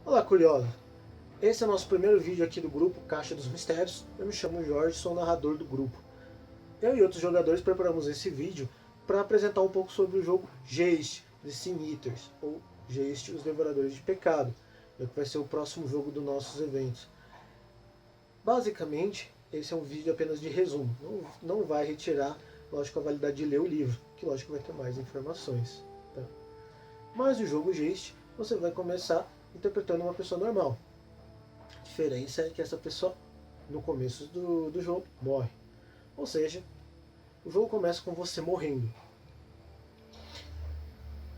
Olá, curioso! Esse é o nosso primeiro vídeo aqui do grupo Caixa dos Mistérios. Eu me chamo Jorge, sou o narrador do grupo. Eu e outros jogadores preparamos esse vídeo para apresentar um pouco sobre o jogo Geist, The Sin Eaters, ou Geist, os Devoradores de Pecado, que vai ser o próximo jogo dos nossos eventos. Basicamente, esse é um vídeo apenas de resumo. Não vai retirar, lógico, a validade de ler o livro, que lógico vai ter mais informações. Tá? Mas o jogo Geist, você vai começar interpretando uma pessoa normal. A diferença é que essa pessoa, no começo do jogo, morre. Ou seja, o jogo começa com você morrendo.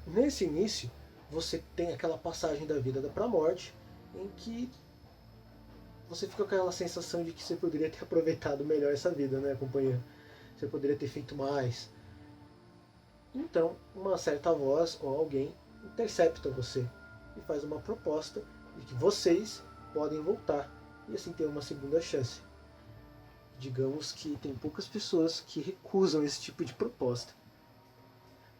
Nesse início, você tem aquela passagem da vida para a morte, em que você fica com aquela sensação de que você poderia ter aproveitado melhor essa vida, né, companheiro? Você poderia ter feito mais. Então, uma certa voz ou alguém intercepta você e faz uma proposta de que vocês podem voltar e assim ter uma segunda chance. Digamos que tem poucas pessoas que recusam esse tipo de proposta.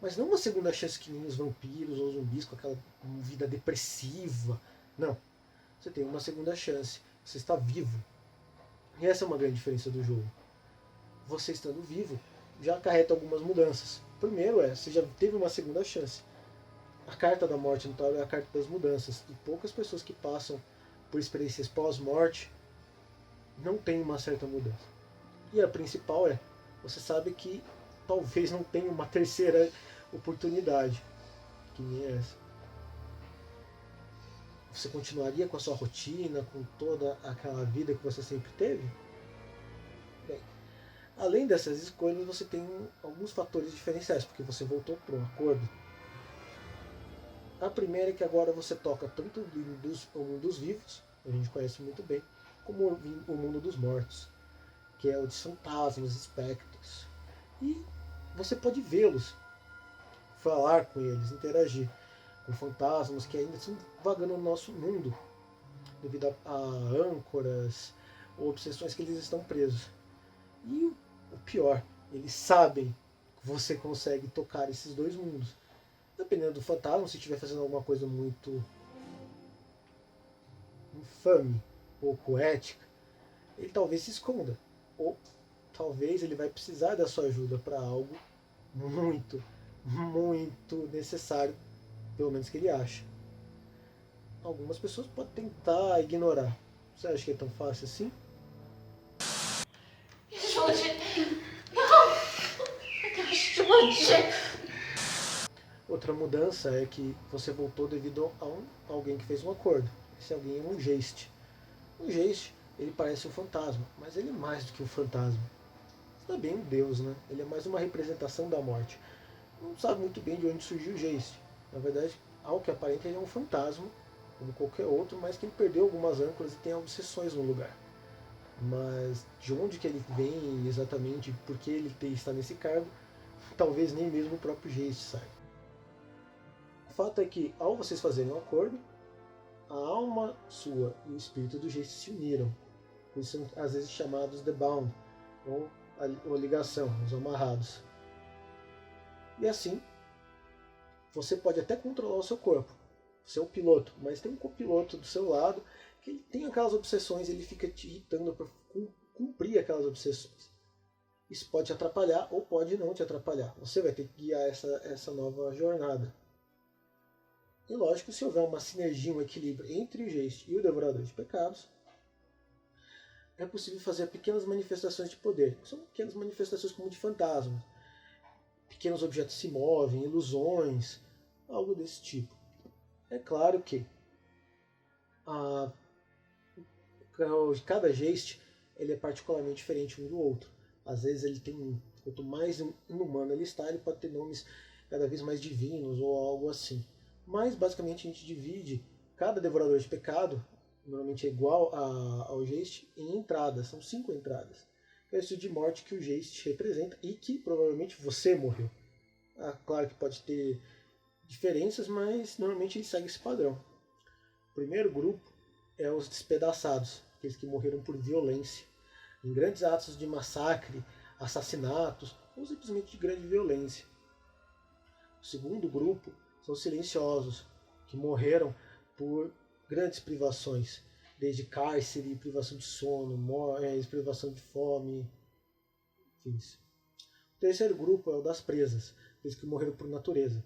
Mas não uma segunda chance que nem os vampiros ou zumbis com aquela vida depressiva. Não. Você tem uma segunda chance. Você está vivo. E essa é uma grande diferença do jogo. Você estando vivo já acarreta algumas mudanças. Primeiro você já teve uma segunda chance. A carta da morte no tarot é a carta das mudanças. E poucas pessoas que passam por experiências pós-morte não têm uma certa mudança. E a principal você sabe que talvez não tenha uma terceira oportunidade, que nem essa. Você continuaria com a sua rotina, com toda aquela vida que você sempre teve? Bem, além dessas escolhas, você tem alguns fatores diferenciais, porque você voltou para um acordo. A primeira é que agora você toca tanto o mundo dos vivos, a gente conhece muito bem, como o mundo dos mortos, que é o de fantasmas, espectros. E você pode vê-los, falar com eles, interagir com fantasmas que ainda estão vagando no nosso mundo, devido a âncoras ou obsessões que eles estão presos. E o pior, eles sabem que você consegue tocar esses dois mundos. Dependendo do fantasma, se estiver fazendo alguma coisa muito infame ou poética, ele talvez se esconda. Ou talvez ele vai precisar da sua ajuda para algo muito, muito necessário, pelo menos que ele acha. Algumas pessoas podem tentar ignorar. Você acha que é tão fácil assim? Ajude! Não! Me ajude! Outra mudança é que você voltou devido a alguém que fez um acordo. Esse alguém é um geist. Um geist, ele parece um fantasma, mas ele é mais do que um fantasma. Não é bem um deus, né? Ele é mais uma representação da morte. Não sabe muito bem de onde surgiu o geist. Na verdade, ao que aparenta, ele é um fantasma, como qualquer outro, mas que ele perdeu algumas âncoras e tem obsessões no lugar. Mas de onde que ele vem exatamente, por que ele está nesse cargo, talvez nem mesmo o próprio Geist saiba. O fato é que, ao vocês fazerem um acordo, a alma sua e o espírito do Geist se uniram. Por isso são às vezes chamados The Bound, ou a ligação, os amarrados. E assim, você pode até controlar o seu corpo, você é o piloto, mas tem um copiloto do seu lado que ele tem aquelas obsessões, ele fica te irritando para cumprir aquelas obsessões. Isso pode te atrapalhar ou pode não te atrapalhar. Você vai ter que guiar essa nova jornada. E lógico, se houver uma sinergia, um equilíbrio entre o Geist e o Devorador de Pecados, é possível fazer pequenas manifestações de poder. São pequenas manifestações como de fantasmas. Pequenos objetos se movem, ilusões, algo desse tipo. É claro que cada Geist ele é particularmente diferente um do outro. Às vezes ele tem, quanto mais inumano ele está, ele pode ter nomes cada vez mais divinos ou algo assim. Mas basicamente a gente divide cada devorador de pecado, normalmente é igual ao Geist, em entradas. São 5 entradas. É isso de morte que o Geist representa e que provavelmente você morreu. Claro que pode ter diferenças, mas normalmente ele segue esse padrão. O primeiro grupo é os despedaçados, aqueles que morreram por violência, em grandes atos de massacre, assassinatos ou simplesmente de grande violência. O segundo grupo são os silenciosos, que morreram por grandes privações, desde cárcere, privação de sono, privação de fome, enfim. O terceiro grupo é o das presas, aqueles que morreram por natureza.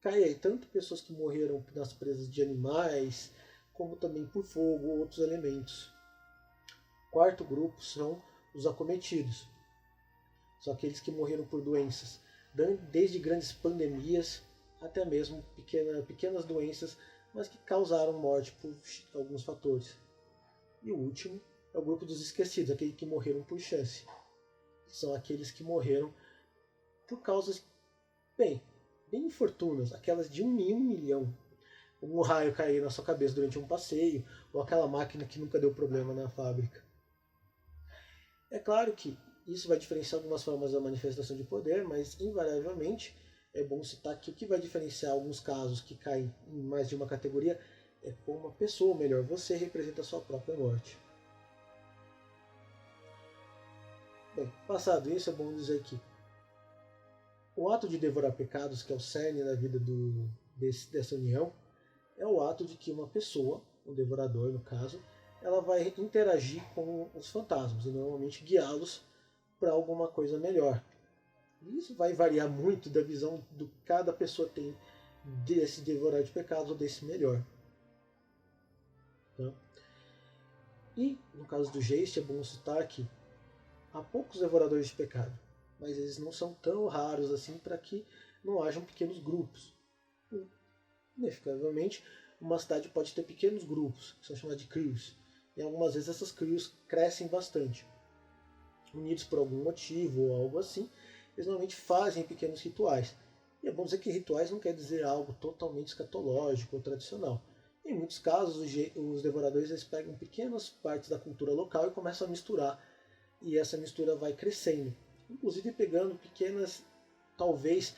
Cai aí tanto pessoas que morreram nas presas de animais, como também por fogo ou outros elementos. O quarto grupo são os acometidos. São aqueles que morreram por doenças, desde grandes pandemias até mesmo pequenas doenças, mas que causaram morte por alguns fatores. E o último é o grupo dos esquecidos, aqueles que morreram por chance. São aqueles que morreram por causas, bem infortunas, aquelas de 1 em 1 milhão. Um raio cair na sua cabeça durante um passeio, ou aquela máquina que nunca deu problema na fábrica. É claro que isso vai diferenciar algumas formas da manifestação de poder, mas invariavelmente é bom citar que o que vai diferenciar alguns casos que caem em mais de uma categoria é como a pessoa, ou melhor, você representa a sua própria morte. Bem, passado isso, é bom dizer que o ato de devorar pecados, que é o cerne da vida dessa união, é o ato de que uma pessoa, um devorador no caso, ela vai interagir com os fantasmas e normalmente guiá-los para alguma coisa melhor. E isso vai variar muito da visão do que cada pessoa tem desse devorar de pecados ou desse melhor. Tá? E no caso do Geist é bom citar que há poucos devoradores de pecado, mas eles não são tão raros assim para que não hajam pequenos grupos. Ineficavelmente, uma cidade pode ter pequenos grupos, que são chamados de crios, e algumas vezes essas crios crescem bastante. Unidos por algum motivo ou algo assim, eles normalmente fazem pequenos rituais. E é bom dizer que rituais não quer dizer algo totalmente escatológico ou tradicional. Em muitos casos, os devoradores eles pegam pequenas partes da cultura local e começam a misturar, e essa mistura vai crescendo, inclusive pegando pequenas, talvez,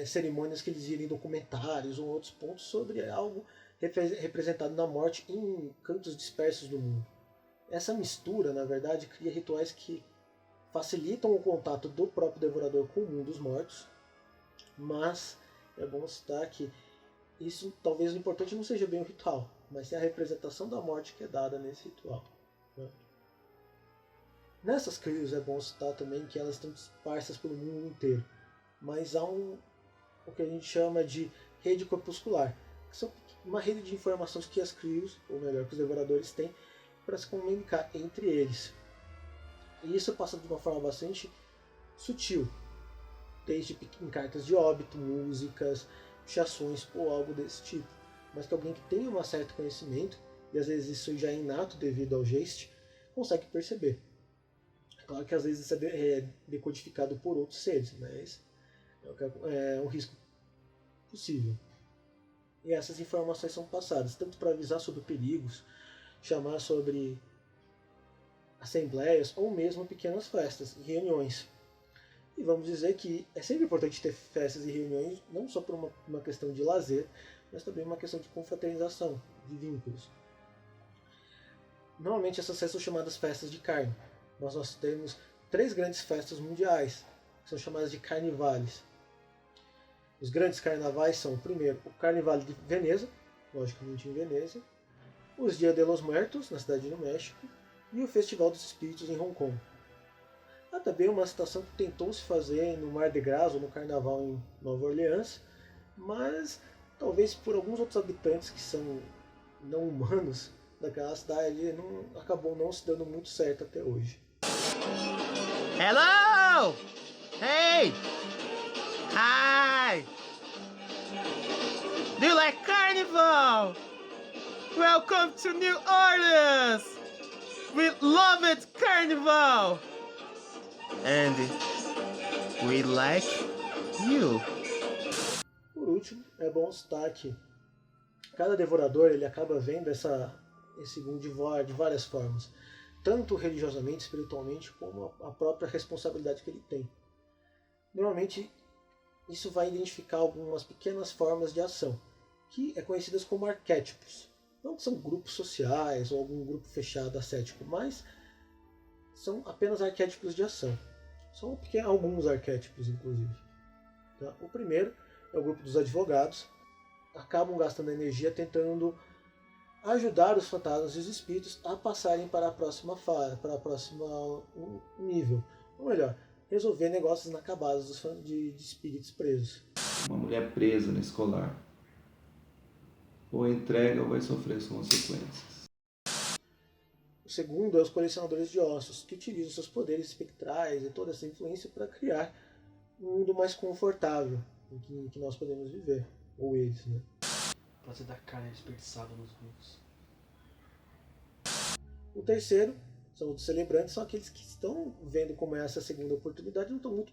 cerimônias que eles viram em documentários ou outros pontos sobre algo representado na morte em cantos dispersos do mundo. Essa mistura, na verdade, cria rituais que facilitam o contato do próprio devorador com o mundo dos mortos, mas é bom citar que isso, talvez o importante não seja bem o ritual, mas sim a representação da morte que é dada nesse ritual. Né? Nessas crios é bom citar também que elas estão dispersas pelo mundo inteiro, mas há o que a gente chama de rede corpuscular, que são uma rede de informações que as crios, ou melhor, que os devoradores têm para se comunicar entre eles. E isso passa de uma forma bastante sutil, desde em cartas de óbito, músicas, pichações ou algo desse tipo. Mas que alguém que tenha um certo conhecimento, e às vezes isso já é inato devido ao Geist, consegue perceber. Claro que às vezes isso é decodificado por outros seres, mas é um risco possível. E essas informações são passadas tanto para avisar sobre perigos, chamar sobre assembleias ou mesmo pequenas festas e reuniões. E vamos dizer que é sempre importante ter festas e reuniões, não só por uma questão de lazer, mas também uma questão de confraternização, de vínculos. Normalmente essas festas são chamadas festas de carne. Nós temos 3 grandes festas mundiais, que são chamadas de carnivales. Os grandes carnavais são, primeiro, o Carnaval de Veneza, logicamente em Veneza, os Dia de los Muertos, na cidade do México, e o Festival dos Espíritos em Hong Kong. Há também uma situação que tentou se fazer no Mardi Gras ou no Carnaval em Nova Orleans, mas talvez por alguns outros habitantes que são não humanos daquela cidade acabou não se dando muito certo até hoje. Hello! Hey! Hi! Do you like carnival? Welcome to New Orleans! We love it, carnival! And we like you. Por último, é bom citar que cada devorador ele acaba vendo esse mundo de várias formas, tanto religiosamente, espiritualmente, como a própria responsabilidade que ele tem. Normalmente, isso vai identificar algumas pequenas formas de ação, que é conhecidas como arquétipos. Não que são grupos sociais ou algum grupo fechado ascético, mas são apenas arquétipos de ação. São alguns arquétipos, inclusive. Tá? O primeiro é o grupo dos advogados. Acabam gastando energia tentando ajudar os fantasmas e os espíritos a passarem para a próxima fase, para a próxima nível. Ou melhor, resolver negócios inacabados de espíritos presos. Uma mulher presa nesse colar. Ou entrega ou vai sofrer as consequências. O segundo é os colecionadores de ossos, que utilizam seus poderes espectrais e toda essa influência para criar um mundo mais confortável em que nós podemos viver. Ou eles, né? Prazer da carne desperdiçada nos vivos. O terceiro são os celebrantes, são aqueles que estão vendo como é essa segunda oportunidade e não estão muito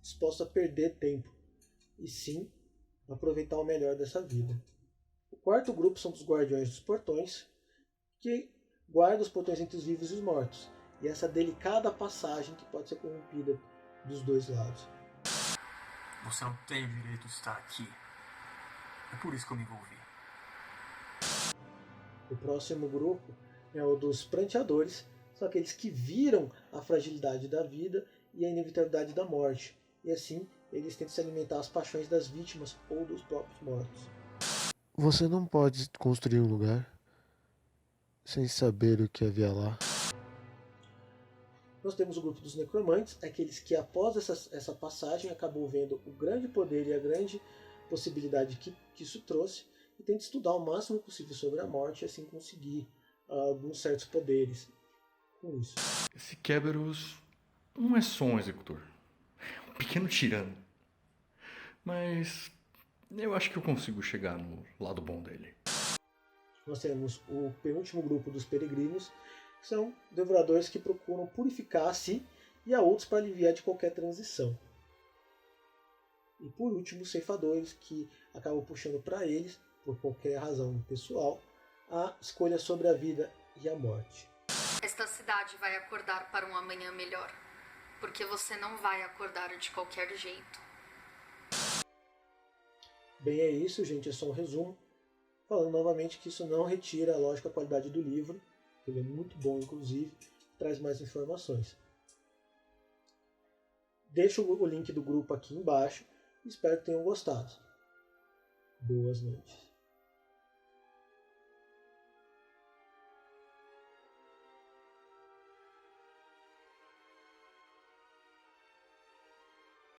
dispostos a perder tempo, e sim aproveitar o melhor dessa vida. O quarto grupo são os guardiões dos portões, que guardam os portões entre os vivos e os mortos, e essa delicada passagem que pode ser corrompida dos dois lados. Você não tem direito de estar aqui. É por isso que eu me envolvi. O próximo grupo é o dos pranteadores, são aqueles que viram a fragilidade da vida e a inevitabilidade da morte, e assim eles tentam se alimentar as paixões das vítimas ou dos próprios mortos. Você não pode construir um lugar sem saber o que havia lá. Nós temos o grupo dos necromantes, aqueles que após essa passagem acabam vendo o grande poder e a grande possibilidade que isso trouxe e tentam estudar o máximo possível sobre a morte e assim conseguir alguns certos poderes com isso. Esse Kerberos não é só um executor. É um pequeno tirano. Mas eu acho que eu consigo chegar no lado bom dele. Nós temos o penúltimo grupo dos peregrinos, que são devoradores que procuram purificar a si e a outros para aliviar de qualquer transição. E por último, os ceifadores, que acabam puxando para eles, por qualquer razão pessoal, a escolha sobre a vida e a morte. Esta cidade vai acordar para um amanhã melhor, porque você não vai acordar de qualquer jeito. Bem, é isso, gente, é só um resumo. Falando novamente que isso não retira a lógica e a qualidade do livro, ele é muito bom, inclusive, traz mais informações. Deixo o link do grupo aqui embaixo e espero que tenham gostado. Boas noites.